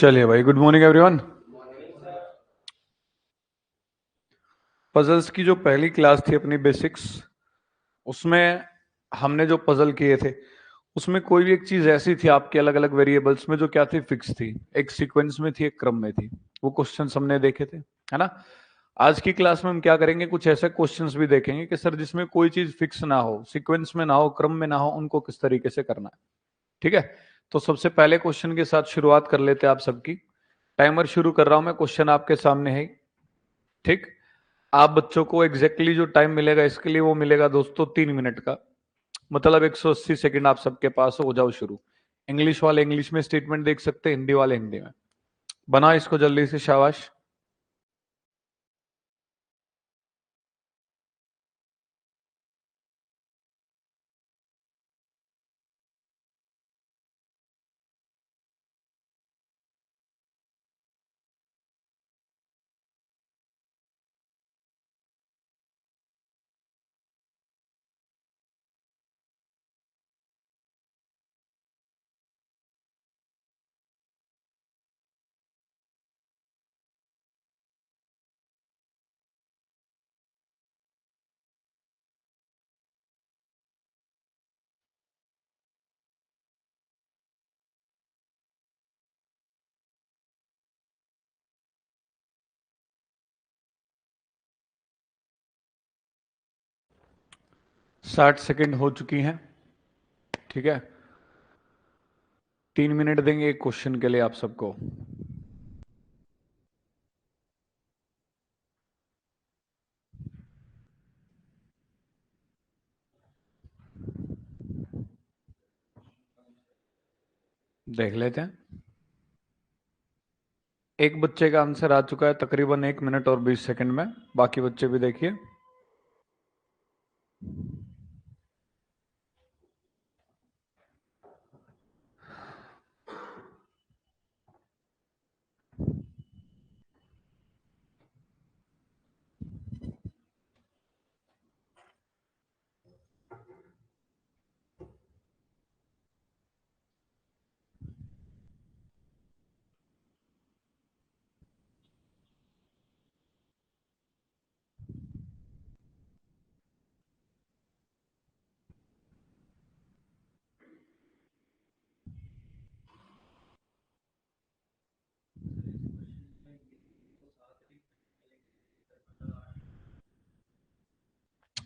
चलिए भाई, good morning everyone. Puzzles की जो पहली क्लास थी अपनी बेसिक्स, उसमें हमने जो पजल किए थे उसमें कोई भी एक चीज ऐसी थी आपके अलग अलग वेरिएबल्स में जो क्या थी, फिक्स थी, एक सीक्वेंस में थी, एक क्रम में थी। वो क्वेश्चंस हमने देखे थे, है ना। आज की क्लास में हम क्या करेंगे, कुछ ऐसे क्वेश्चंस भी देखेंगे कि सर जिसमें कोई चीज फिक्स ना हो, सीक्वेंस में ना हो, क्रम में ना हो, उनको किस तरीके से करना है। ठीक है, तो सबसे पहले क्वेश्चन के साथ शुरुआत कर लेते हैं आप सबकी। टाइमर शुरू कर रहा हूं मैं, क्वेश्चन आपके सामने है। ठीक, आप बच्चों को एग्जैक्टली जो टाइम मिलेगा इसके लिए वो मिलेगा दोस्तों 3 मिनट का, मतलब 180 सेकंड आप सबके पास हो जाओ शुरू। इंग्लिश वाले इंग्लिश में स्टेटमेंट देख सकते हैं, हिंदी वाले हिंदी में। बना इसको जल्दी से, शाबाश। साठ सेकंड हो चुकी हैं। ठीक है, 3 मिनट देंगे एक क्वेश्चन के लिए आप सबको। देख लेते हैं। एक बच्चे का आंसर आ चुका है तकरीबन 1 मिनट और 20 सेकंड में। बाकी बच्चे भी देखिए।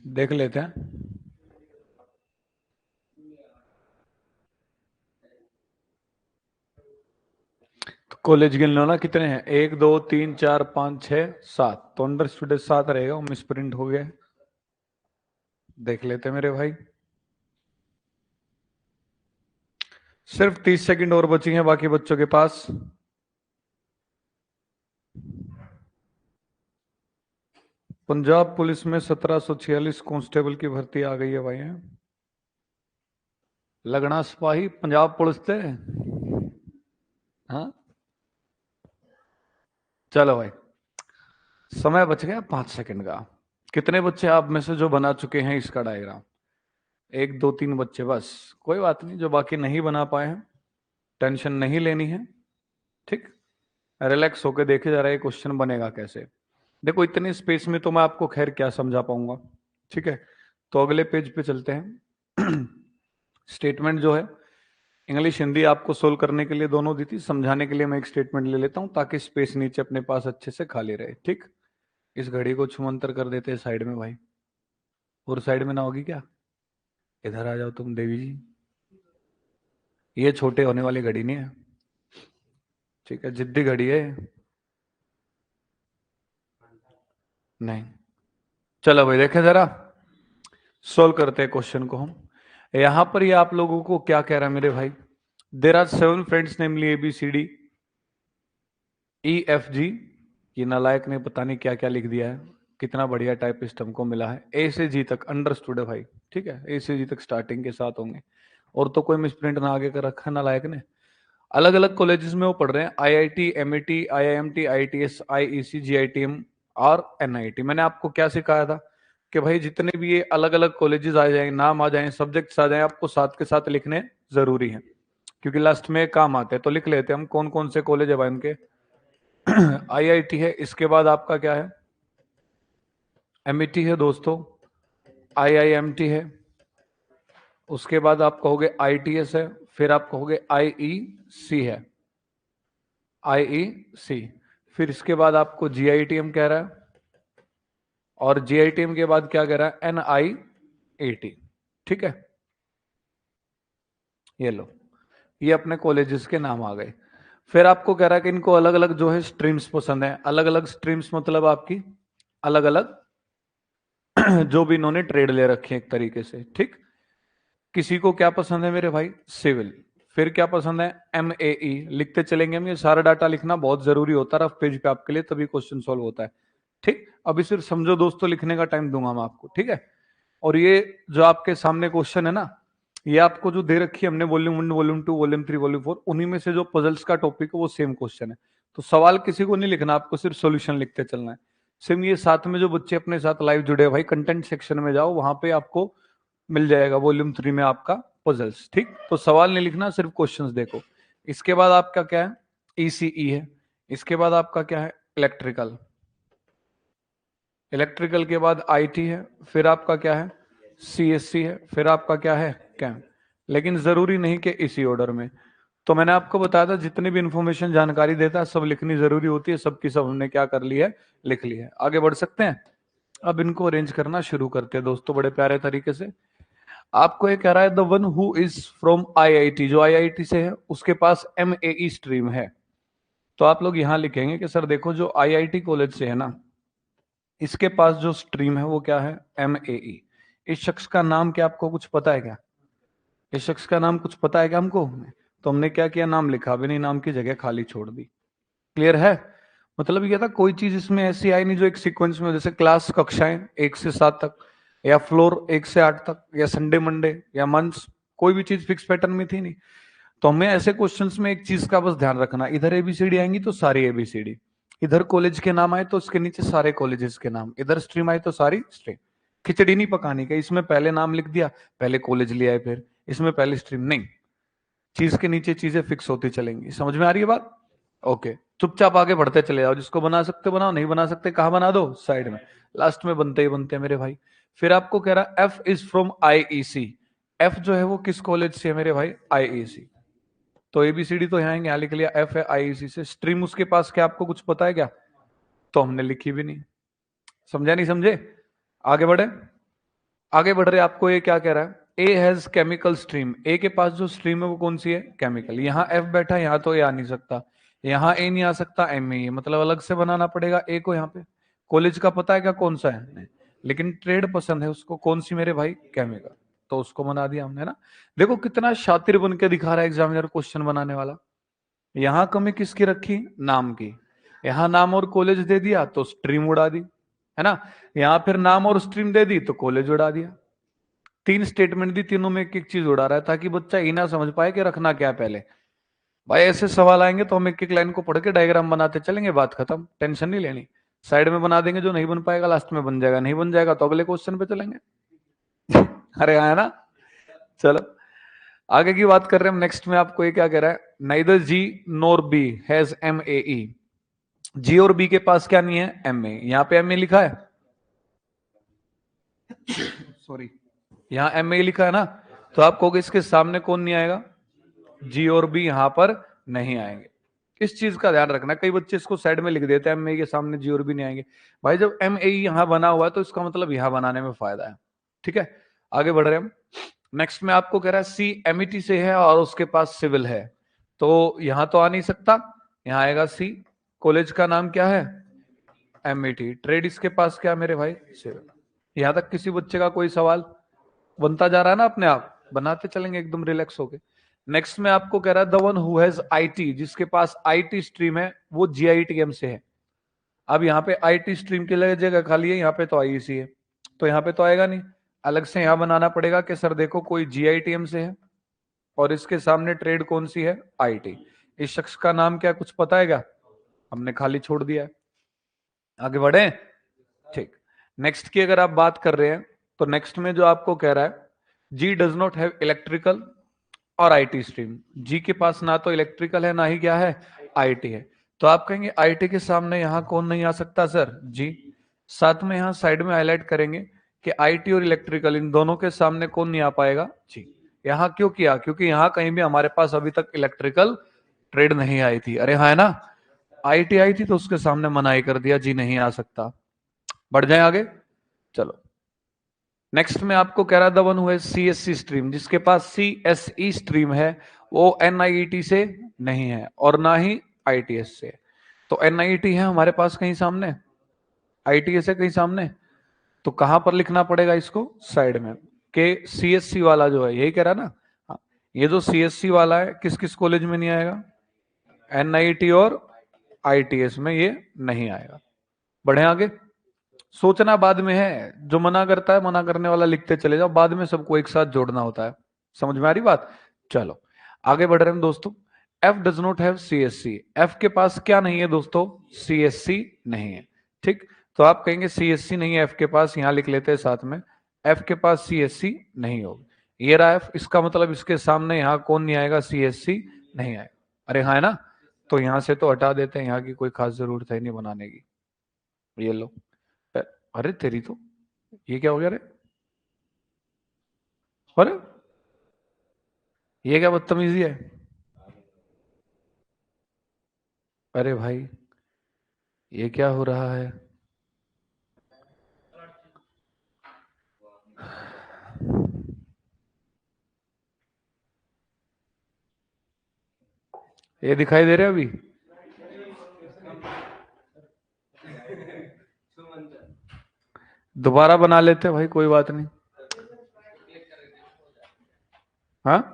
देख लेते हैं। तो कॉलेज गिन लो ना, कितने हैं, 1 2 3 4 5 6 7, तो अंडर स्टूडेंट 7 रहेगा, मिस प्रिंट हो गया। देख लेते हैं मेरे भाई। सिर्फ 30 सेकंड और बची हैं बाकी बच्चों के पास। पंजाब पुलिस में 1746 कांस्टेबल की भर्ती आ गई है भाई। है लगना सिपाही पंजाब पुलिस थे। हाँ, चलो भाई, समय बच गया 5 सेकंड का। कितने बच्चे आप में से जो बना चुके हैं इसका डायग्राम? 1 2 3 बच्चे बस। कोई बात नहीं, जो बाकी नहीं बना पाए हैं टेंशन नहीं लेनी है। ठीक, रिलैक्स होकर देखे जा रहा है क्वेश्चन बनेगा कैसे। देखो, इतने स्पेस में तो मैं आपको खैर क्या समझा पाऊंगा। ठीक है, तो अगले पेज पे चलते हैं। स्टेटमेंट जो है, इंग्लिश हिंदी आपको सोल्व करने के लिए दोनों दी थी, समझाने के लिए मैं एक स्टेटमेंट ले लेता हूं ताकि स्पेस नीचे अपने पास अच्छे से खाली रहे। ठीक, इस घड़ी को छुमंतर कर देते हैं साइड में भाई। और साइड में ना होगी क्या? इधर आ जाओ तुम देवी जी। ये छोटे होने वाली घड़ी नहीं है। ठीक है, जिद्दी घड़ी है। नहीं, चलो भाई देखें जरा, सोल्व करते हैं क्वेश्चन को हम। यहां पर ये आप लोगों को क्या कह रहा है मेरे भाई? There are 7 friends namely ABCD EFG। ये नालायक ने पता नहीं क्या क्या लिख दिया है। कितना बढ़िया टाइपिस्ट हमको मिला है। ए से जी तक अंडरस्टूड है भाई। ठीक है, ए से जी तक स्टार्टिंग के साथ होंगे। और तो कोई मिसप्रिंट ना आगे कर रखा है नालायक ने। अलग अलग कॉलेजेस में वो पढ़ रहे हैं, IIT MIT IIMT ITS IEC GITM और NIT। मैंने आपको क्या सिखाया था कि भाई जितने भी ये अलग अलग कॉलेजेस आ जाएंगे, नाम आ जाए, सब्जेक्ट्स आ जाए, आपको साथ के साथ लिखने जरूरी है। क्योंकि लास्ट में काम आते हैं, तो लिख लेते हैं हम कौन कौन से कॉलेज है भाई उनके। आईआईटी है, इसके बाद आपका क्या है, एमईटी है दोस्तों, आईआईएमटी है, उसके बाद आप कहोगे आईटीएस है, फिर आप कहोगे आईईसी है, आईईसी, फिर इसके बाद आपको जीआईटीएम कह रहा है, और जीआईटीएम के बाद क्या कह रहा है, एनआईएटी। ठीक है, ये लो, ये अपने कॉलेजेस के नाम आ गए। फिर आपको कह रहा है कि इनको अलग अलग जो है स्ट्रीम्स पसंद है। अलग अलग स्ट्रीम्स मतलब आपकी अलग अलग जो भी इन्होंने ट्रेड ले रखी है एक तरीके से। ठीक, किसी को क्या पसंद है मेरे भाई, सिविल। फिर क्या पसंद है, एमएई। लिखते चलेंगे हम, ये सारा डाटा लिखना बहुत जरूरी होता है रफ पेज पे आपके लिए, तभी क्वेश्चन सॉल्व होता है। ठीक, अभी सिर्फ समझो दोस्तों, लिखने का टाइम दूंगा मैं आपको, ठीक है। और ये जो आपके सामने क्वेश्चन है ना, ये आपको जो दे रखी है हमने, वॉल्यूम 1, वॉल्यूम 2, वॉल्यूम 3, वॉल्यूम 4, उन्हीं में से जो पजल्स का टॉपिक है वो सेम क्वेश्चन है। तो सवाल किसी को नहीं लिखना, आपको सिर्फ सॉल्यूशन लिखते चलना है। सेम ये साथ में जो बच्चे अपने साथ लाइव जुड़े हैं भाई, कंटेंट सेक्शन में जाओ, वहां पे आपको मिल जाएगा वॉल्यूम 3 में आपका पजल्स। ठीक, तो सवाल नहीं लिखना, सिर्फ क्वेश्चंस देखो। इसके बाद आपका क्या है, ईसीई है। इसके बाद आपका क्या है, इलेक्ट्रिकल। इलेक्ट्रिकल के बाद आईटी है। फिर आपका क्या है, सीएससी है। फिर आपका क्या है, कैम। लेकिन जरूरी नहीं कि इसी ऑर्डर में। तो मैंने आपको बताया था जितनी भी इंफॉर्मेशन जानकारी देता है सब लिखनी जरूरी होती है, सबकी सब हमने क्या कर ली है, लिख ली है। आगे बढ़ सकते हैं, अब इनको अरेंज करना शुरू करते हैं दोस्तों बड़े प्यारे तरीके से। आपको ये कह रहा है the one who is from IIT, जो आईआईटी से है उसके पास एमएई स्ट्रीम है। तो आप लोग यहां लिखेंगे कि सर देखो, जो आईआईटी कॉलेज से है ना, इसके पास जो स्ट्रीम है वो क्या है, एमएई। इस शख्स का नाम क्या आपको कुछ पता है क्या, इस शख्स का नाम कुछ पता है क्या हमको। तो हमने क्या किया, नाम लिखा भी नहीं, नाम की जगह खाली छोड़ दी। क्लियर है, मतलब ये था कोई चीज इसमें ऐसी आई नहीं जो एक सीक्वेंस में, जैसे क्लास कक्षाएं 1 से 7 तक, या फ्लोर 1 से 8 तक, या संडे मंडे या मंथ्स, कोई भी चीज फिक्स पैटर्न में थी नहीं। तो हमें ऐसे क्वेश्चंस में एक चीज का बस ध्यान रखना, इधर एबीसीडी आएंगी तो सारी एबीसीडी, इधर कॉलेज के नाम आए तो उसके नीचे सारे कॉलेजेस के नाम, इधर स्ट्रीम आए तो सारी स्ट्रीम। खिचड़ी नहीं पकानी का, इसमें पहले नाम लिख दिया, पहले कॉलेज ले आए, फिर इसमें पहले स्ट्रीम नहीं, चीज के नीचे चीजें फिक्स होती चलेंगी। समझ में आ रही है बात, ओके। चुपचाप आगे बढ़ते चले जाओ, जिसको बना सकते बनाओ, नहीं बना सकते कहा बना दो, साइड में। लास्ट में बनते ही बनते हैं मेरे भाई। फिर आपको कह रहा F is from IEC. F जो है वो किस कॉलेज से है मेरे भाई, आईईसी। तो एबीसीडी तो यहाँ लिख लिया, एफ है आईईसी से। स्ट्रीम उसके पास क्या आपको कुछ पता है क्या, तो हमने लिखी भी नहीं। समझा नहीं समझे, आगे बढ़े। आगे बढ़ रहे, आपको ये क्या कह रहा है, ए हैज केमिकल स्ट्रीम। ए के पास जो स्ट्रीम है वो कौन सी है, केमिकल। यहाँ एफ बैठा, यहाँ तो ए आ नहीं सकता, यहाँ ए नहीं आ सकता, एम ए, मतलब अलग से बनाना पड़ेगा ए को। यहाँ पे कॉलेज का पता है क्या कौन सा है नहीं। लेकिन ट्रेड पसंद है उसको, कौन सी मेरे भाई, केमिकल, तो उसको बना दिया हमने ना। देखो कितना शातिर बन के दिखा रहा है एग्जामिनर क्वेश्चन बनाने वाला। यहाँ कमी किसकी रखी, नाम की। यहाँ नाम और कॉलेज दे दिया तो स्ट्रीम उड़ा दी, है ना। यहाँ फिर नाम और स्ट्रीम दे दी तो कॉलेज उड़ा दिया। 3 स्टेटमेंट दी, तीनों में एक एक चीज उड़ा रहा है, ताकि बच्चा ही ना समझ पाए कि रखना क्या है पहले। भाई ऐसे सवाल आएंगे तो हम एक एक लाइन को पढ़ के डायग्राम बनाते चलेंगे, बात खत्म, टेंशन नहीं लेनी। साइड में बना देंगे, जो नहीं बन पाएगा लास्ट में बन जाएगा, नहीं बन जाएगा तो अगले क्वेश्चन पे चलेंगे। अरे हाँ, है ना। चलो आगे की बात कर रहे हैं हम। नेक्स्ट में आपको ये क्या कह रहा है, neither G nor B has M A E. G और बी के पास क्या नहीं है, एम ए। यहाँ पे एम ए लिखा है, सॉरी, यहाँ एम ए लिखा है ना, तो आप कहोगे इसके सामने कौन नहीं आएगा, जी और बी यहां पर नहीं आएंगे। इस चीज का ध्यान रखना, कई बच्चे इसको साइड में लिख देते हैं, एम ए के सामने जी और बी नहीं आएंगे। भाई जब एम ए यहां बना हुआ है तो इसका मतलब यहां बनाने में फायदा है। ठीक है, आगे बढ़ रहे हैं हम। नेक्स्ट में आपको कह रहा है सी एमईटी से है और उसके पास सिविल है, तो यहां तो आ नहीं सकता, यहां आएगा सी। कॉलेज का नाम क्या है, एमईटी। ट्रेड इसके पास क्या मेरे भाई, सिविल। यहां तक किसी बच्चे का कोई सवाल बनता जा रहा है ना, अपने आप बनाते चलेंगे एकदम रिलैक्स होके। नेक्स्ट में आपको कह रहा है the one who has IT, जिसके पास आईटी स्ट्रीम है वो जीआईटीएम से है। अब यहाँ पे आईटी स्ट्रीम की जगह खाली है, यहाँ पे तो आईईसी है, तो यहाँ पे तो आएगा नहीं, अलग से यहाँ बनाना पड़ेगा कि सर देखो कोई जीआईटीएम से है और इसके सामने ट्रेड कौन सी है, आईटी। इस शख्स का नाम क्या कुछ पता है क्या, हमने खाली छोड़ दिया है। आगे बढ़े, ठीक। नेक्स्ट की अगर आप बात कर रहे हैं तो नेक्स्ट में जो आपको कह रहा है, जी डज नॉट हैव इलेक्ट्रिकल, और आईटी स्ट्रीम। जी के पास ना तो इलेक्ट्रिकल है ना ही क्या है, आईटी है। तो आप कहेंगे आईटी के सामने यहां कौन नहीं आ सकता सर, जी। साथ में यहां साइड में हाईलाइट करेंगे कि आईटी और इलेक्ट्रिकल इन दोनों के सामने कौन नहीं आ पाएगा, जी। यहां क्यों किया, क्योंकि यहां कहीं भी हमारे पास अभी तक इलेक्ट्रिकल ट्रेड नहीं आई थी। अरे हाँ है ना, आईटी आई थी तो उसके सामने मनाही कर दिया, जी नहीं आ सकता। बढ़ जाए आगे, चलो। नेक्स्ट में आपको कह रहा था वन हुए सीएससी स्ट्रीम, जिसके पास सीएसई स्ट्रीम है वो एनआईटी से नहीं है और ना ही आईटीएस से। तो एनआईटी है हमारे पास कहीं सामने, आईटीएस है कहीं सामने, तो कहां पर लिखना पड़ेगा इसको, साइड में। के सीएससी वाला जो है, यही कह रहा ना, हाँ, ये जो सीएससी वाला है किस किस कॉलेज में नहीं आएगा, एनआईटी और आईटीएस में ये नहीं आएगा। बढ़े आगे, सोचना बाद में है, जो मना करता है मना करने वाला लिखते चले जाओ, बाद में सबको एक साथ जोड़ना होता है। समझ में आ रही बात, चलो आगे बढ़ रहे हैं दोस्तों। F does not have CSC, F के पास क्या नहीं है दोस्तों, सीएससी नहीं है, ठीक। तो आप कहेंगे सीएससी नहीं है एफ के पास, यहां लिख लेते हैं साथ में, एफ के पास सीएससी नहीं होगी। ये रहा एफ, इसका मतलब इसके सामने यहां कौन नहीं आएगा, सीएससी नहीं आएगा। अरे हाँ है ना, तो यहां से तो हटा देते हैं, यहां की कोई खास जरूरत है नहीं बनाने की। ये लो, अरे तेरी तो, ये क्या हो गया रे, अरे ये क्या बदतमीजी है, अरे भाई ये क्या हो रहा है। ये दिखाई दे रहा है अभी, दोबारा बना लेते हैं भाई, कोई बात नहीं। हाँ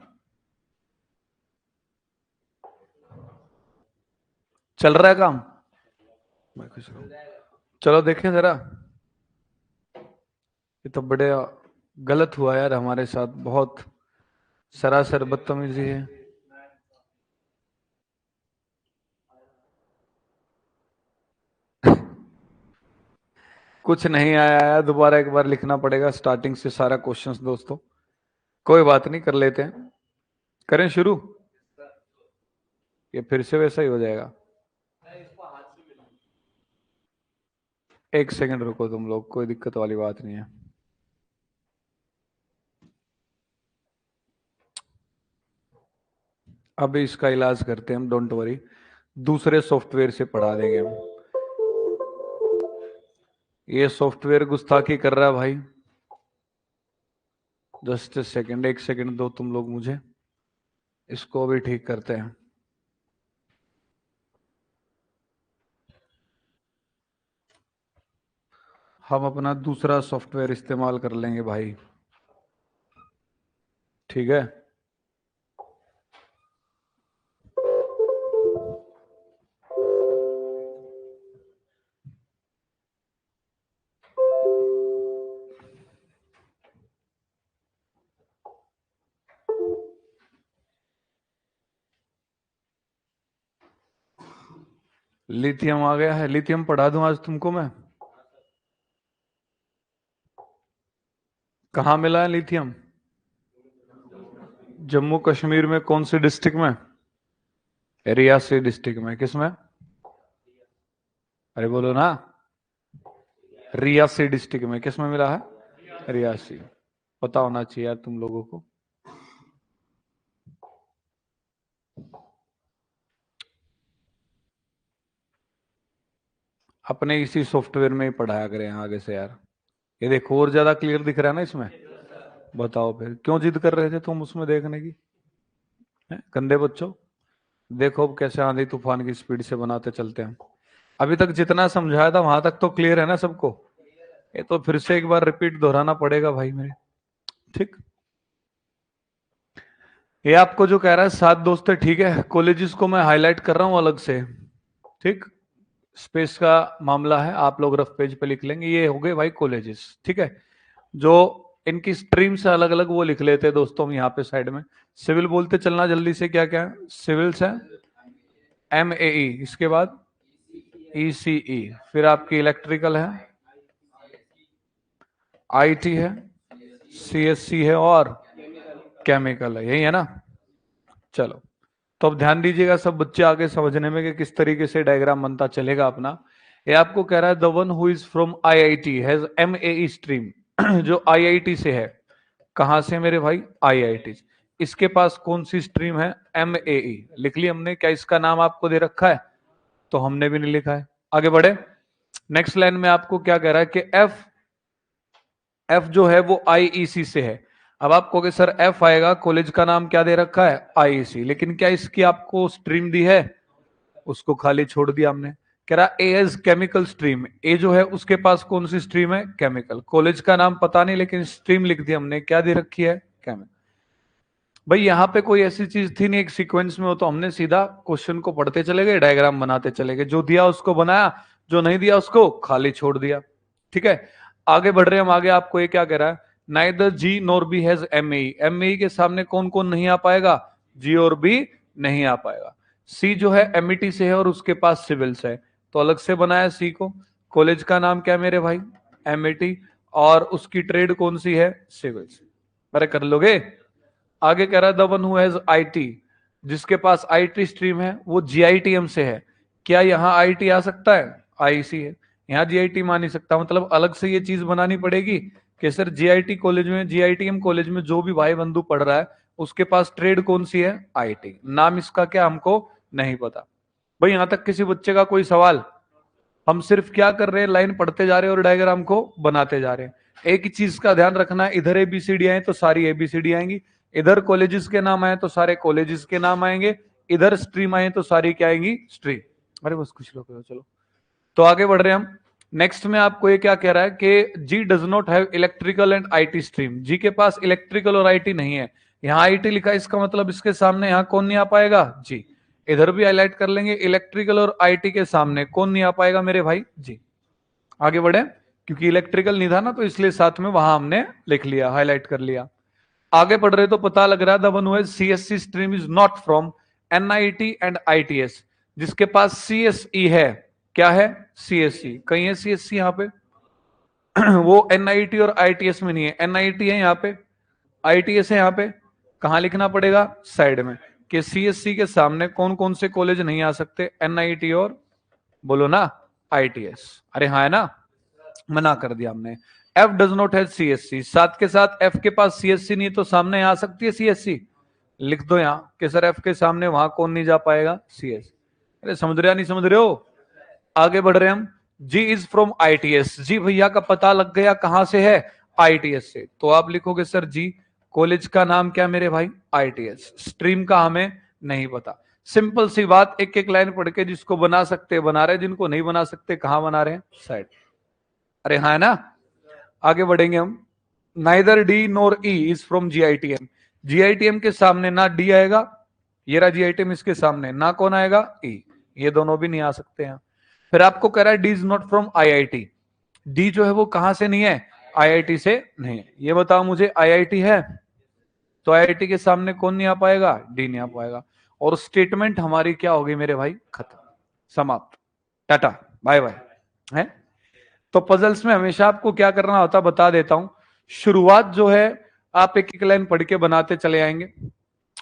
चल रहा है काम, चलो देखें जरा। ये तो बड़े गलत हुआ यार हमारे साथ, बहुत सरासर बदतमीजी है। कुछ नहीं आया है, दोबारा एक बार लिखना पड़ेगा स्टार्टिंग से सारा क्वेश्चंस दोस्तों। कोई बात नहीं, कर लेते हैं, करें शुरू, ये फिर से वैसा ही हो जाएगा। एक सेकंड रुको तुम लोग, कोई दिक्कत वाली बात नहीं है। अब इसका इलाज करते हैं हम, डोंट वरी, दूसरे सॉफ्टवेयर से पढ़ा देंगे हम। ये सॉफ्टवेयर गुस्ताखी कर रहा है भाई, जस्ट सेकंड, एक सेकंड दो तुम लोग मुझे, इसको भी ठीक करते हैं। हम अपना दूसरा सॉफ्टवेयर इस्तेमाल कर लेंगे भाई, ठीक है। लिथियम आ गया है, लिथियम पढ़ा दूं आज तुमको मैं। कहाँ मिला है लिथियम, जम्मू कश्मीर में कौन सी डिस्ट्रिक्ट में, रियासी डिस्ट्रिक्ट में, किसमें, अरे बोलो ना, रियासी डिस्ट्रिक्ट में, किसमें मिला है, रियासी। पता होना चाहिए यार तुम लोगों को। अपने इसी सॉफ्टवेयर में ही पढ़ाया करें आगे से यार। ये देखो और ज्यादा क्लियर दिख रहा है ना इसमें, बताओ फिर क्यों जिद कर रहे थे तुम उसमें देखने की, गंदे बच्चों। देखो अब कैसे आंधी तूफान की स्पीड से बनाते चलते हैं। अभी तक जितना समझाया था वहां तक तो क्लियर है ना सबको, ये तो फिर से एक बार रिपीट दोहराना पड़ेगा भाई मेरे, ठीक। ये आपको जो कह रहा है सात दोस्त है, ठीक है, कॉलेजेस को मैं हाईलाइट कर रहा हूं अलग से, ठीक। स्पेस का मामला है, आप लोग रफ पेज पे लिख लेंगे, ये हो गए भाई कॉलेजेस, ठीक है। जो इनकी स्ट्रीम से अलग अलग वो लिख लेते हैं दोस्तों हम यहाँ पे साइड में। सिविल बोलते चलना जल्दी से, क्या क्या है, सिविल्स है, एमएई, इसके बाद ईसीई, फिर आपकी इलेक्ट्रिकल है, आईटी है, सीएससी है और केमिकल है, यही है ना। चलो, तो अब ध्यान दीजिएगा सब बच्चे आगे समझने में कि किस तरीके से डायग्राम बनता चलेगा अपना। ये आपको कह रहा है the one who is from IIT has MAE stream जो आईआईटी से है। कहां से मेरे भाई? आईआईटी। इसके पास कौन सी स्ट्रीम है? एमएई। लिख ली हमने। क्या इसका नाम आपको दे रखा है? तो हमने भी नहीं लिखा है। आगे बढ़े। नेक्स्ट लाइन में आपको क्या कह रहा है कि एफ जो है वो आईईसी से है। अब आप कहोगे सर एफ आएगा, कॉलेज का नाम क्या दे रखा है? आईईसी। लेकिन क्या इसकी आपको स्ट्रीम दी है? उसको खाली छोड़ दिया हमने। कह रहा ए एज केमिकल स्ट्रीम। ए जो है उसके पास कौन सी स्ट्रीम है? केमिकल। कॉलेज का नाम पता नहीं, लेकिन स्ट्रीम लिख दी हमने। क्या दे रखी है? केमिकल। भाई यहाँ पे कोई ऐसी चीज थी नहीं एक सीक्वेंस में, हो तो हमने सीधा क्वेश्चन को पढ़ते चले गए, डायग्राम बनाते चले गए। जो दिया उसको बनाया, जो नहीं दिया उसको खाली छोड़ दिया। ठीक है, आगे बढ़ रहे हैं हम। आगे आपको ये क्या कह रहा है? Neither G nor B has ME. ME के सामने कौन कौन नहीं आ पाएगा? जी और बी नहीं आ पाएगा। सी जो है एमईटी से है और उसके पास सिविल्स है, तो अलग से बनाया सी को। कॉलेज का नाम क्या है मेरे भाई? एमईटी। और उसकी ट्रेड कौन सी है? सिविल्स। अरे कर लोगे? आगे कह रहा है the one who has IT. जिसके पास आईटी स्ट्रीम है वो जीआईटीएम से है। क्या यहाँ आईटी आ सकता है? आईसी है। यहाँ जीआईटी मान नहीं सकता। मतलब अलग से ये चीज बनानी पड़ेगी कि सर जीआईटी कॉलेज में, जीआईटीएम कॉलेज में जो भी भाई बंधु पढ़ रहा है उसके पास ट्रेड कौन सी है? आईटी। नाम इसका क्या हमको नहीं पता। भाई यहां तक किसी बच्चे का कोई सवाल? हम सिर्फ क्या कर रहे हैं? लाइन पढ़ते जा रहे हैं और डायग्राम को बनाते जा रहे हैं। एक ही चीज का ध्यान रखना है, इधर एबीसीडी आए तो सारी एबीसीडी आएंगी, इधर कॉलेजेस के नाम आए तो सारे कॉलेजेस के नाम आएंगे, इधर स्ट्रीम आए तो सारी क्या आएंगी? स्ट्रीम। अरे बस कुछ लोग, चलो तो आगे बढ़ रहे हैं हम। नेक्स्ट में आपको ये क्या कह रहा है कि G does not have electrical and IT stream. G के पास इलेक्ट्रिकल और आईटी नहीं है। यहाँ आईटी लिखा है, इसका मतलब इसके सामने यहाँ कौन नहीं आ पाएगा? जी। इधर भी हाईलाइट कर लेंगे, इलेक्ट्रिकल और आईटी के सामने कौन नहीं आ पाएगा मेरे भाई? जी। आगे बढ़े, क्योंकि इलेक्ट्रिकल नहीं था ना तो इसलिए साथ में वहां हमने लिख लिया, हाईलाइट कर लिया। आगे बढ़ रहे तो पता लग रहा है the one who has CSC stream is not from NIT and ITS. जिसके पास सीएसई है, क्या है? सीएससी। कहीं है सीएससी यहाँ पे? वो एनआईटी और आईटीएस में नहीं है। एनआईटी है यहाँ पे, आईटीएस है यहाँ पे। कहां लिखना पड़ेगा? साइड में, कि सीएससी के सामने कौन कौन से कॉलेज नहीं आ सकते? एनआईटी और बोलो ना आईटीएस। अरे हाँ है ना, मना कर दिया हमने। F does not have CSC. साथ के साथ एफ के पास सीएससी नहीं तो सामने आ सकती है सीएससी। लिख दो यहां कि सर एफ के सामने वहां कौन नहीं जा पाएगा? सीएस। अरे समझ रहे हो नहीं समझ रहे हो? आगे बढ़ रहे हैं हम। जी इज फ्रॉम आईटीएस। जी भैया का पता लग गया कहां से है? आईटीएस से। तो आप लिखोगे सर जी कॉलेज का नाम क्या मेरे भाई? आईटीएस। स्ट्रीम का हमें नहीं पता। सिंपल सी बात, एक एक लाइन पढ़ के जिसको बना सकते बना रहे, जिनको नहीं बना सकते कहां बना रहे हैं? साइड। अरे हाँ है ना। आगे बढ़ेंगे हम। Neither D nor E is from GITM. GITM के सामने ना डी आएगा, ये रहा जीआईटीएम, इसके सामने ना कौन आएगा? ई। ये दोनों भी नहीं आ सकते हैं। फिर आपको कह रहा है D is not from IIT. D जो है वो कहां से नहीं है? आईआईटी से नहीं है। ये बताओ मुझे, आईआईटी है तो आईआईटी के सामने कौन नहीं आ पाएगा? डी नहीं आ पाएगा। और स्टेटमेंट हमारी क्या होगी मेरे भाई? खत्म, समाप्त, टाटा बाय बाय। है तो पजल्स में हमेशा आपको क्या करना होता बता देता हूं। शुरुआत जो है आप एक एक लाइन पढ़ के बनाते चले आएंगे।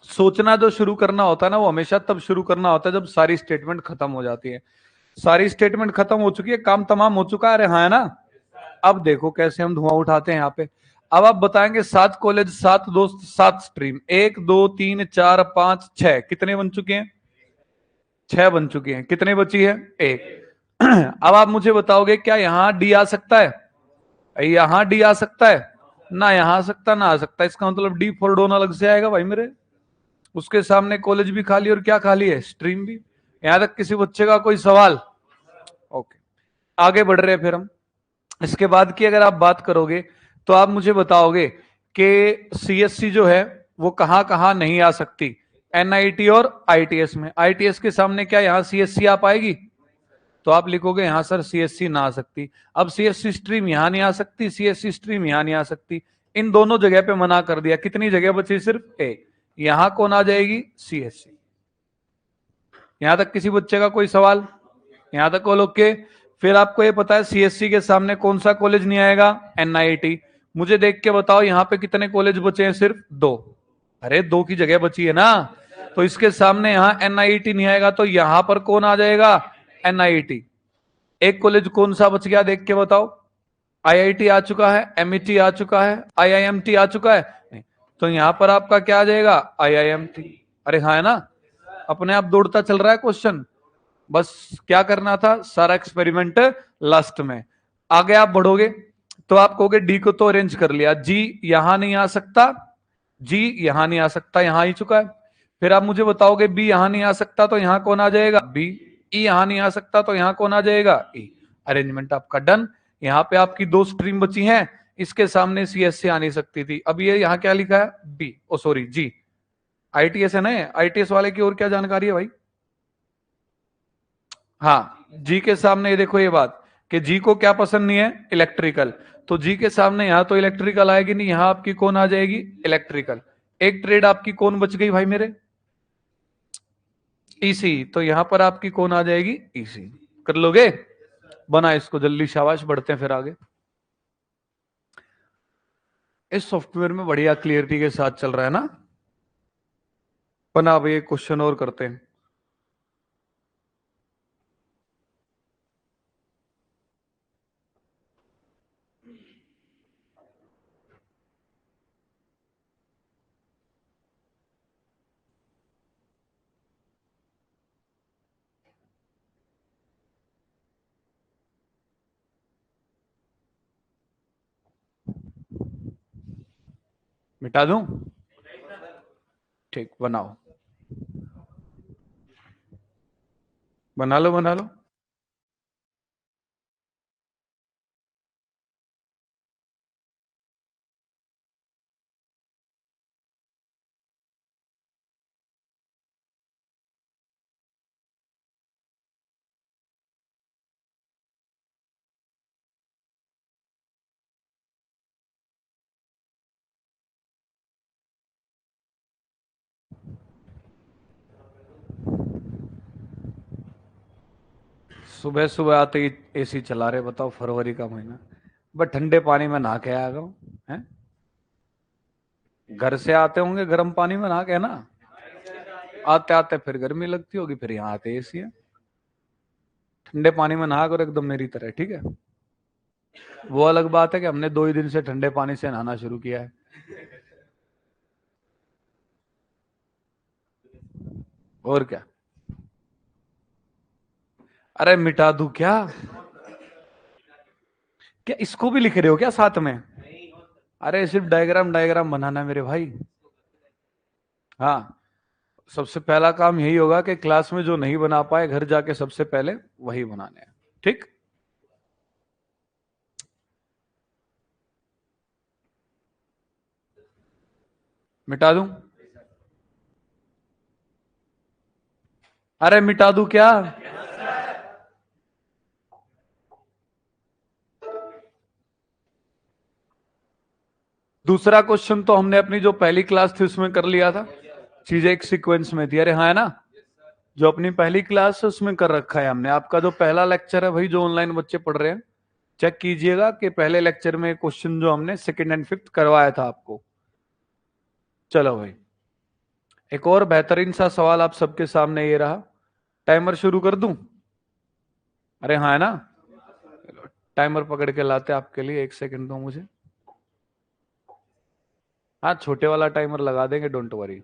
सोचना जो शुरू करना होता है ना, वो हमेशा तब शुरू करना होता है जब सारी स्टेटमेंट खत्म हो जाती है। सारी स्टेटमेंट खत्म हो चुकी है, काम तमाम हो चुका है। अरे हाँ है ना। अब देखो कैसे हम धुआं उठाते हैं यहाँ पे। अब आप बताएंगे 7 कॉलेज, 7 दोस्त, 7 स्ट्रीम, 1 2 3 4 5 6, कितने बन चुके हैं? 6 बन चुके हैं। कितने बची है? 1। अब आप मुझे बताओगे क्या यहां डी आ सकता है? यहां डी आ सकता है? ना यहां आ सकता ना आ सकता। इसका मतलब डी फॉर डोन अलग से आएगा भाई मेरे। उसके सामने कॉलेज भी खाली और क्या खाली है? स्ट्रीम भी। यहां तक किसी बच्चे का कोई सवाल? ओके, आगे बढ़ रहे हैं फिर हम। इसके बाद की अगर आप बात करोगे तो आप मुझे बताओगे कि सीएससी जो है वो कहां कहां नहीं आ सकती? एनआईटी और आईटीएस में। आईटीएस के सामने क्या यहां सीएससी आ पाएगी? तो आप लिखोगे यहां सर सीएससी ना आ सकती। अब सीएससी स्ट्रीम यहां नहीं आ सकती, सीएससी स्ट्रीम यहां नहीं आ सकती। इन दोनों जगह पे मना कर दिया। कितनी जगह बची? सिर्फ एक। यहां कौन आ जाएगी? सीएससी। यहां तक किसी बच्चे का कोई सवाल? यहां तक बोलो के। फिर आपको ये पता है सीएससी के सामने कौन सा कॉलेज नहीं आएगा? एनआईटी। मुझे देख के बताओ यहां पे कितने कॉलेज बचे हैं? सिर्फ 2। अरे 2 की जगह बची है ना, तो इसके सामने यहां NIET नहीं आएगा, तो यहां पर कौन आ जाएगा? NIET। एक कॉलेज कौन सा बच गया देख के बताओ? IIT आ चुका है, MET आ चुका है, IIMT आ चुका है? नहीं। तो यहां पर आपका क्या आ जाएगा? IIMT। अरे हाँ, है ना? अपने आप दौड़ता चल रहा है क्वेश्चन। बस क्या करना था, सारा एक्सपेरिमेंट लास्ट में। आगे आप बढ़ोगे तो आप कहोगे डी को तो अरेंज कर लिया, जी यहां नहीं आ सकता, जी यहां नहीं आ सकता, यहां ही चुका है। फिर आप मुझे बताओगे बी यहां नहीं आ सकता, तो यहां कौन आ जाएगा? बी। ई यहां नहीं आ सकता, तो यहां कौन आ जाएगा? ई। अरेंजमेंट आपका डन। यहां पे आपकी दो स्ट्रीम बची हैं, इसके सामने CSC आ नहीं सकती थी। अब ये यहां क्या लिखा है? बी, ओ सॉरी जी। ITS है ना? ITS वाले की और क्या जानकारी है भाई? हाँ, जी के सामने ये देखो ये बात कि जी को क्या पसंद नहीं है? इलेक्ट्रिकल। तो जी के सामने यहां तो इलेक्ट्रिकल आएगी नहीं, यहां आपकी कौन आ जाएगी? इलेक्ट्रिकल। एक ट्रेड आपकी कौन बच गई भाई मेरे? EC। तो यहां पर आपकी कौन आ जाएगी? EC। कर लोगे? बना इसको जल्दी, शाबाश। बढ़ते हैं फिर आगे। इस सॉफ्टवेयर में बढ़िया क्लियरिटी के साथ चल रहा है ना? बना अब ये क्वेश्चन और करते हैं। मिटा दूं? ठीक, बनाओ। बना लो, बना लो। सुबह सुबह आते ही AC चला रहे, बताओ, फरवरी का महीना। बस ठंडे पानी में नहा के आ गया है। घर से आते होंगे गर्म पानी में नहा के ना? आते आते फिर गर्मी लगती होगी, फिर यहाँ आते AC है। ठंडे पानी में नहा कर एकदम मेरी तरह, ठीक है? वो अलग बात है कि हमने 2 ही दिन से ठंडे पानी से नहाना शुरू किया है। और क्या? अरे मिटा दूं क्या? क्या इसको भी लिख रहे हो क्या साथ में? अरे सिर्फ डायग्राम डायग्राम बनाना है मेरे भाई। हाँ, सबसे पहला काम यही होगा कि क्लास में जो नहीं बना पाए, घर जाके सबसे पहले वही बनाने हैं। ठीक? मिटा दूं? अरे मिटा दूं क्या? दूसरा क्वेश्चन तो हमने अपनी जो पहली क्लास थी उसमें कर लिया था। चीजें एक सीक्वेंस में थी। अरे हाँ, है ना? जो अपनी पहली क्लास है उसमें कर रखा है हमने। आपका जो पहला लेक्चर है भाई, जो ऑनलाइन बच्चे पढ़ रहे हैं, चेक कीजिएगा कि पहले लेक्चर में क्वेश्चन जो हमने सेकंड एंड फिफ्थ करवाया था आपको। चलो भाई, एक और बेहतरीन सा सवाल आप सबके सामने ये रहा। टाइमर शुरू कर दूं? अरे हाँ, है ना? टाइमर पकड़ के लाते आपके लिए, 1 सेकंड दो मुझे। हाँ, छोटे वाला टाइमर लगा देंगे, डोंट वरी।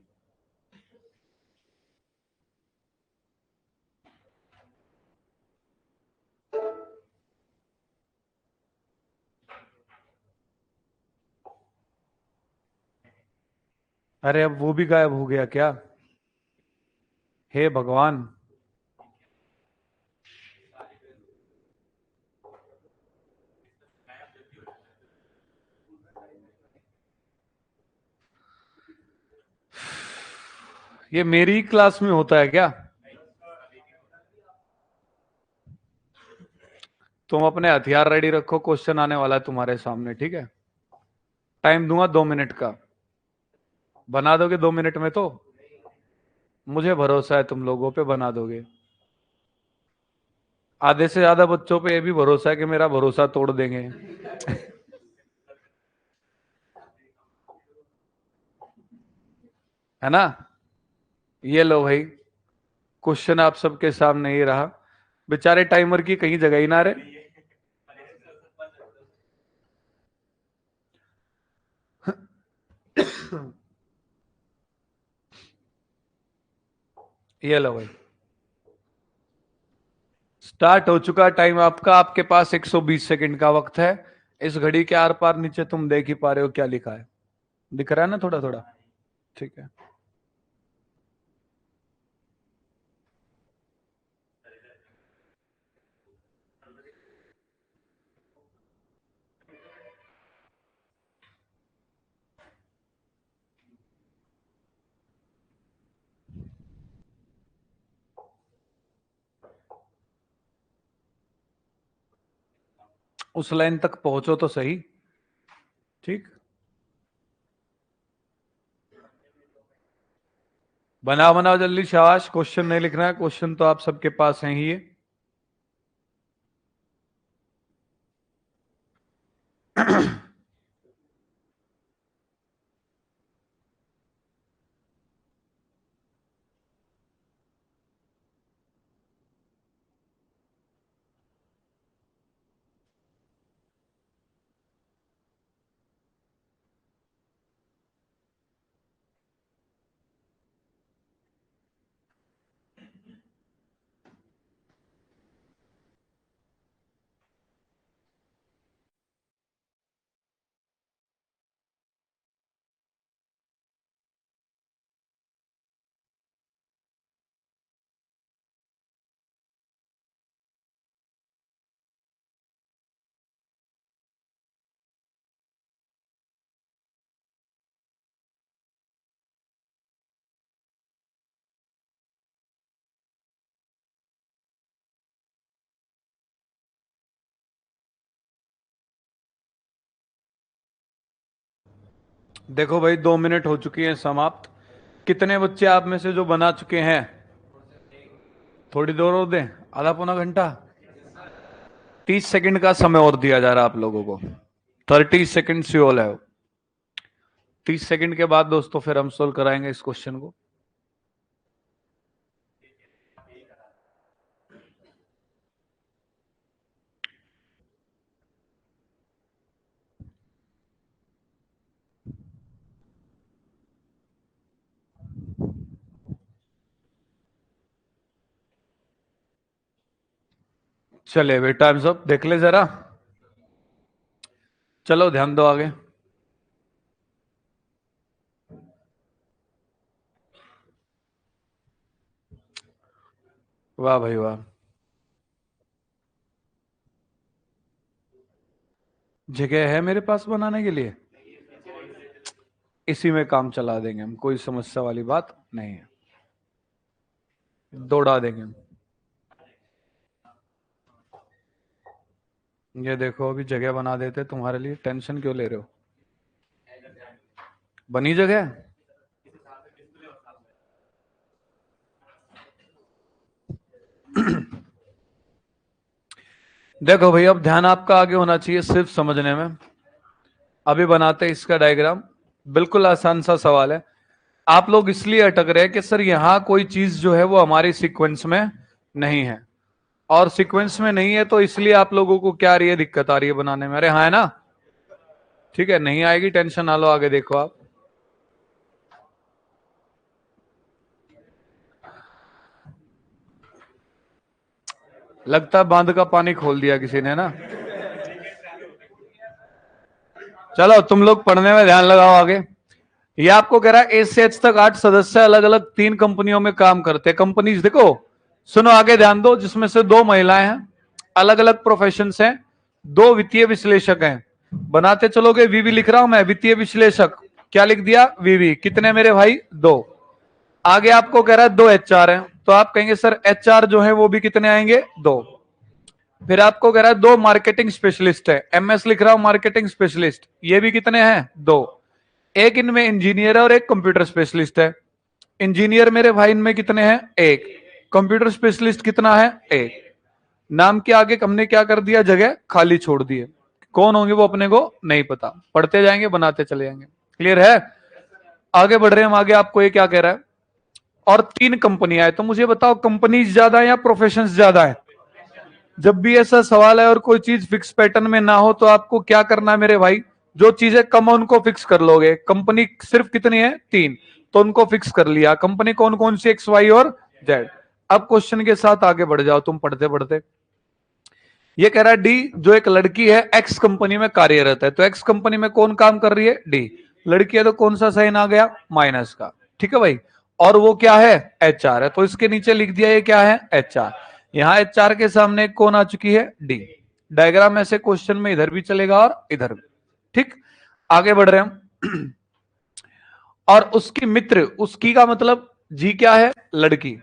अरे अब वो भी गायब हो गया क्या? हे भगवान। ये मेरी क्लास में होता है क्या? तुम अपने हथियार रेडी रखो, क्वेश्चन आने वाला है तुम्हारे सामने, ठीक है? टाइम दूंगा 2 मिनट का। बना दोगे 2 मिनट में? तो मुझे भरोसा है तुम लोगों पे बना दोगे। आधे से ज्यादा बच्चों पे ये भी भरोसा है कि मेरा भरोसा तोड़ देंगे। है ना? ये लो भाई, क्वेश्चन आप सबके सामने ही रहा। बेचारे टाइमर की कहीं जगह ही ना रहे। ये लो भाई, स्टार्ट हो चुका टाइम आपका। आपके पास 120 सेकंड का वक्त है। इस घड़ी के आर पार नीचे तुम देख ही पा रहे हो क्या लिखा है? दिख रहा है ना थोड़ा थोड़ा? ठीक है। उस लाइन तक पहुंचो तो सही। ठीक, बनाओ बनाओ जल्दी, शाबाश। क्वेश्चन नहीं लिखना है, क्वेश्चन तो आप सबके पास है ही ये। देखो भाई, 2 मिनट हो चुकी हैं समाप्त। कितने बच्चे आप में से जो बना चुके हैं? थोड़ी देर और दें, आधा पौना घंटा। 30 सेकंड का समय और दिया जा रहा है आप लोगों को। 30 सेकंड से ऑल है। 30 सेकंड के बाद दोस्तों फिर हम सोल्व कराएंगे इस क्वेश्चन को। चले भाई, टाइम्स अप देख ले जरा। चलो ध्यान दो आगे। वाह भाई वाह, जगह है मेरे पास बनाने के लिए। इसी में काम चला देंगे हम, कोई समस्या वाली बात नहीं है। दौड़ा देंगे हम। ये देखो, अभी जगह बना देते तुम्हारे लिए, टेंशन क्यों ले रहे हो? बनी जगह। देखो भाई, अब ध्यान आपका आगे होना चाहिए सिर्फ समझने में। अभी बनाते हैं इसका डायग्राम। बिल्कुल आसान सा सवाल है। आप लोग इसलिए अटक रहे हैं कि सर यहां कोई चीज जो है वो हमारी सीक्वेंस में नहीं है, और सीक्वेंस में नहीं है तो इसलिए आप लोगों को क्या आ रही है, दिक्कत आ रही है बनाने में। अरे हाँ, है ना? ठीक है, नहीं आएगी, टेंशन ना लो, आगे देखो आप। लगता है बांध का पानी खोल दिया किसी ने ना। चलो तुम लोग पढ़ने में ध्यान लगाओ आगे। ये आपको कह रहा है ए से एच तक 8 सदस्य अलग अलग 3 कंपनियों में काम करते हैं। कंपनीज देखो, सुनो आगे ध्यान दो। जिसमें से 2 महिलाएं हैं, अलग अलग प्रोफेशन हैं, 2 वित्तीय विश्लेषक हैं। बनाते चलोगे, वीवी लिख रहा हूं मैं, वित्तीय विश्लेषक। क्या लिख दिया? वीवी। कितने मेरे भाई? 2। आगे आपको कह रहा है 2 HR हैं, तो आप कहेंगे सर HR जो है वो भी कितने आएंगे? 2। फिर आपको कह रहा है 2 मार्केटिंग स्पेशलिस्ट है, MS लिख रहा हूं, मार्केटिंग स्पेशलिस्ट। ये भी कितने हैं? 2। एक इनमें इंजीनियर है और एक कंप्यूटर स्पेशलिस्ट है। इंजीनियर मेरे भाई इनमें कितने हैं? 1। कंप्यूटर स्पेशलिस्ट कितना है? 1। नाम के आगे हमने क्या कर दिया? जगह खाली छोड़ दी है। कौन होंगे वो अपने को नहीं पता, पढ़ते जाएंगे, बनाते चले जाएंगे। क्लियर है? आगे बढ़ रहे हैं हम। आगे आपको ये क्या कह रहा है? और 3 कंपनियां है, तो मुझे बताओ कंपनीज ज्यादा है या प्रोफेशंस ज्यादा है? जब भी ऐसा सवाल है और कोई चीज फिक्स पैटर्न में ना हो तो आपको क्या करना है मेरे भाई, जो चीजें कम है उनको फिक्स कर लोगे। कंपनी सिर्फ कितनी है? 3, तो उनको फिक्स कर लिया। कंपनी कौन कौन सी? एक्स, वाई और जेड। अब क्वेश्चन के साथ आगे बढ़ जाओ तुम पढ़ते पढ़ते। ये कह रहा है डी, जो एक लड़की है एक्स कंपनी में कार्यरत है, तो एक्स कंपनी में कौन काम कर रही है? डी। लड़की है तो कौन सा साइन आ गया? माइनस का, ठीक है भाई। और वो क्या है? एच आर है, तो इसके नीचे लिख दिया ये क्या है? H R. यहां एच आर के सामने कौन आ चुकी है? डी। डायग्राम ऐसे क्वेश्चन में इधर भी चलेगा और इधर भी, ठीक। आगे बढ़ रहे हम। और उसकी मित्र, उसकी का मतलब जी क्या है? लड़की।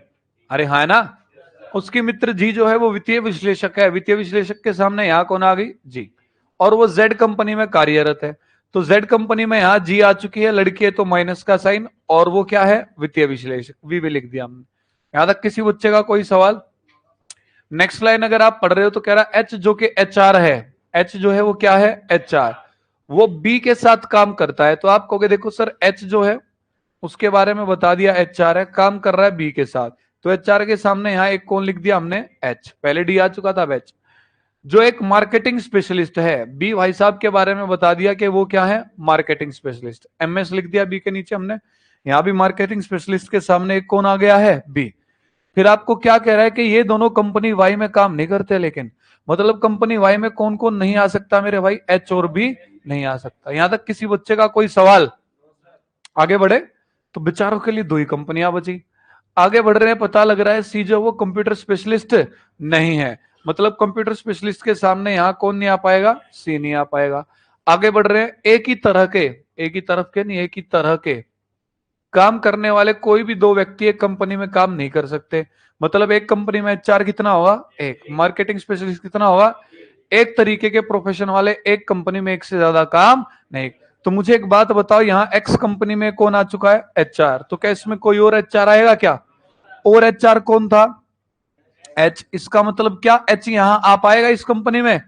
अरे हाँ, है ना। उसकी मित्र जी जो है वो वित्तीय विश्लेषक है। वित्तीय विश्लेषक के सामने यहां कौन आ गई? जी। और वो जेड कंपनी में कार्यरत है, तो जेड कंपनी में यहां जी आ चुकी है। लड़की है तो माइनस का साइन, और वो क्या है? वित्तीय विश्लेषक। वी भी लिख दिया हमने। यहां तक किसी बच्चे का कोई सवाल? नेक्स्ट लाइन अगर आप पढ़ रहे हो तो कह रहा एच जो कि एच आर है, एच जो है वो क्या है? H R. वो बी के साथ काम करता है, तो आप कहोगे देखो सर एच जो है उसके बारे में बता दिया, एच आर है, काम कर रहा है बी के साथ, तो एच आर के सामने यहां एक कौन लिख दिया हमने? एच। पहले डी आ चुका था, अब एच। जो एक मार्केटिंग स्पेशलिस्ट है, बी भाई साहब के बारे में बता दिया कि वो क्या है? Marketing specialist. एमएस लिख दिया बी के नीचे हमने। यहां भी मार्केटिंग स्पेशलिस्ट के सामने एक कौन आ गया है? बी। फिर आपको क्या कह रहा है कि ये दोनों कंपनी वाई में काम नहीं करते, लेकिन मतलब कंपनी वाई में कौन कौन नहीं आ सकता मेरे भाई? एच और बी नहीं आ सकता। यहां तक किसी बच्चे का कोई सवाल? आगे बढ़े तो बेचारों के लिए 2 ही कंपनियां बची। आगे बढ़ रहे हैं, पता लग रहा है सी जो वो कंप्यूटर स्पेशलिस्ट नहीं है, मतलब कंप्यूटर स्पेशलिस्ट के सामने यहां कौन नहीं आ पाएगा? सी नहीं आ पाएगा। आगे बढ़ रहे हैं, एक ही तरह के, एक ही तरफ के नहीं, एक ही तरह के काम करने वाले कोई भी 2 व्यक्ति एक कंपनी में काम नहीं कर सकते। मतलब एक कंपनी में एचआर कितना होगा? एक। मार्केटिंग स्पेशलिस्ट कितना होगा? एक तरीके के प्रोफेशन वाले एक कंपनी में एक से ज्यादा काम नहीं। तो मुझे एक बात बताओ, यहाँ एक्स कंपनी में कौन आ चुका है? एचआर। तो क्या इसमें कोई और एचआर आएगा क्या? और एचआर कौन था? एच। इसका मतलब क्या एच यहां आ पाएगा इस कंपनी में?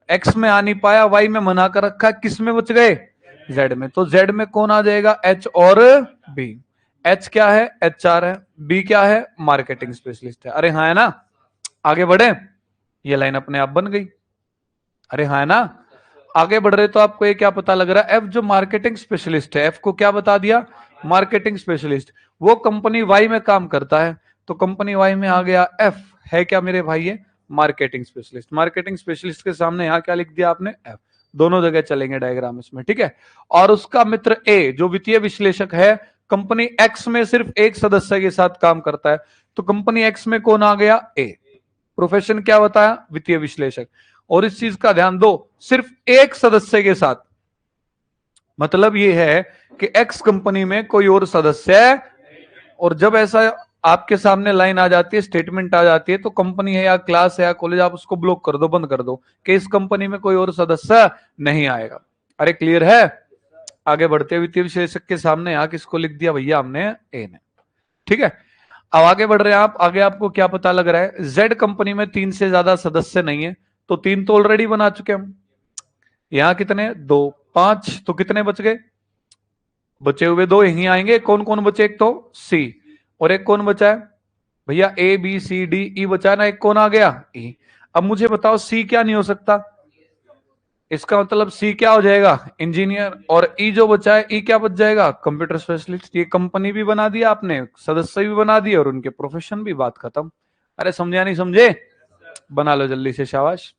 एक्स में आ नहीं पाया, वाई में मना कर रखा, किस में बच गए? जेड में। तो जेड में कौन आ जाएगा? एच और बी। एच क्या है? एच आर है। बी क्या है? मार्केटिंग स्पेशलिस्ट है। अरे हाँ, है ना। आगे बढ़े, ये लाइन अपने आप बन गई। अरे हाँ, है ना। आगे बढ़ रहे तो आपको ये क्या पता लग रहा है? एफ जो मार्केटिंग स्पेशलिस्ट है, एफ को क्या बता दिया? Marketing specialist. वो कंपनी वाई में काम करता है, तो कंपनी वाई में आ गया एफ। है क्या मेरे भाई? ये मार्केटिंग स्पेशलिस्ट। मार्केटिंग स्पेशलिस्ट के सामने यहां क्या लिख दिया आपने? एफ। दोनों जगह चलेंगे डायग्राम इसमें, ठीक है। और उसका मित्र ए जो वित्तीय विश्लेषक है, कंपनी एक्स में सिर्फ एक सदस्य के साथ काम करता है, तो कंपनी एक्स में कौन आ गया? ए। प्रोफेशन क्या बताया? वित्तीय विश्लेषक। और इस चीज का ध्यान दो, सिर्फ एक सदस्य के साथ, मतलब ये है कि एक्स कंपनी में कोई और सदस्य है। और जब ऐसा आपके सामने लाइन आ जाती है, स्टेटमेंट आ जाती है, तो कंपनी है या क्लास है या कॉलेज, आप उसको ब्लॉक कर दो, बंद कर दो कि इस कंपनी में कोई और सदस्य नहीं आएगा। अरे क्लियर है। आगे बढ़ते वित्तीय विश्लेषक के सामने यहां किसको लिख दिया भैया हमने? ए ने, ठीक है। अब आगे बढ़ रहे हैं आप। आगे आपको क्या पता लग रहा है? जेड कंपनी में 3 से ज्यादा सदस्य नहीं है, तो 3 तो ऑलरेडी बना चुके हम। यहां कितने? 2, 5, तो कितने बच गए? बचे हुए 2 यहीं आएंगे। कौन कौन बचे? एक तो सी, और एक कौन बचा है भैया? A B C D E बचा है ना, एक कौन आ गया? ई। अब मुझे बताओ सी क्या नहीं हो सकता? इसका मतलब सी क्या हो जाएगा? इंजीनियर। और ई जो बचा है, ई क्या बच जाएगा? Computer specialist. ये कंपनी भी बना दिया आपने, सदस्य भी बना दिए, और उनके प्रोफेशन भी, बात खत्म। अरे समझा नहीं समझे? बना लो जल्दी से, शाबाश।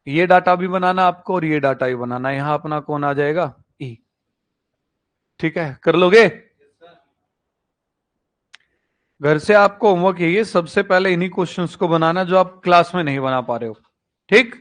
ये डाटा भी बनाना आपको और ये डाटा भी बनाना। यहां अपना कौन आ जाएगा? ई। ठीक है, कर लोगे? घर से आपको होमवर्क यही है, सबसे पहले इन्हीं क्वेश्चंस को बनाना जो आप क्लास में नहीं बना पा रहे हो, ठीक।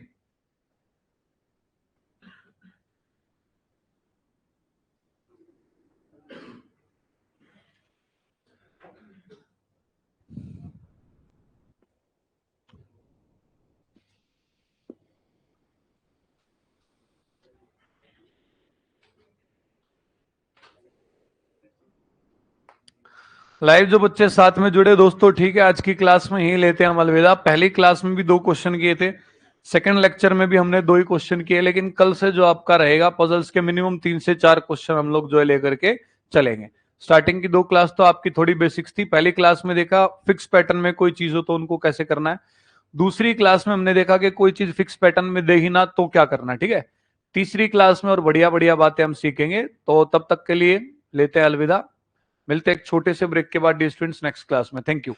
लाइव जो बच्चे साथ में जुड़े दोस्तों, ठीक है, आज की क्लास में ही लेते हैं हम अलविदा। पहली क्लास में भी 2 क्वेश्चन किए थे, सेकंड लेक्चर में भी हमने 2 ही क्वेश्चन किए, लेकिन कल से जो आपका रहेगा पजल्स के मिनिमम 3 से 4 क्वेश्चन हम लोग जो है लेकर के चलेंगे। स्टार्टिंग की 2 क्लास तो आपकी थोड़ी बेसिक्स थी। पहली क्लास में देखा फिक्स पैटर्न में कोई चीज हो तो उनको कैसे करना है। दूसरी क्लास में हमने देखा कि कोई चीज फिक्स पैटर्न में दे ही ना तो क्या करना है, ठीक है। तीसरी क्लास में और बढ़िया बढ़िया बातें हम सीखेंगे। तो तब तक के लिए लेते हैं अलविदा। मिलते हैं एक छोटे से ब्रेक के बाद डी स्टूडेंट्स नेक्स्ट क्लास में। Thank you.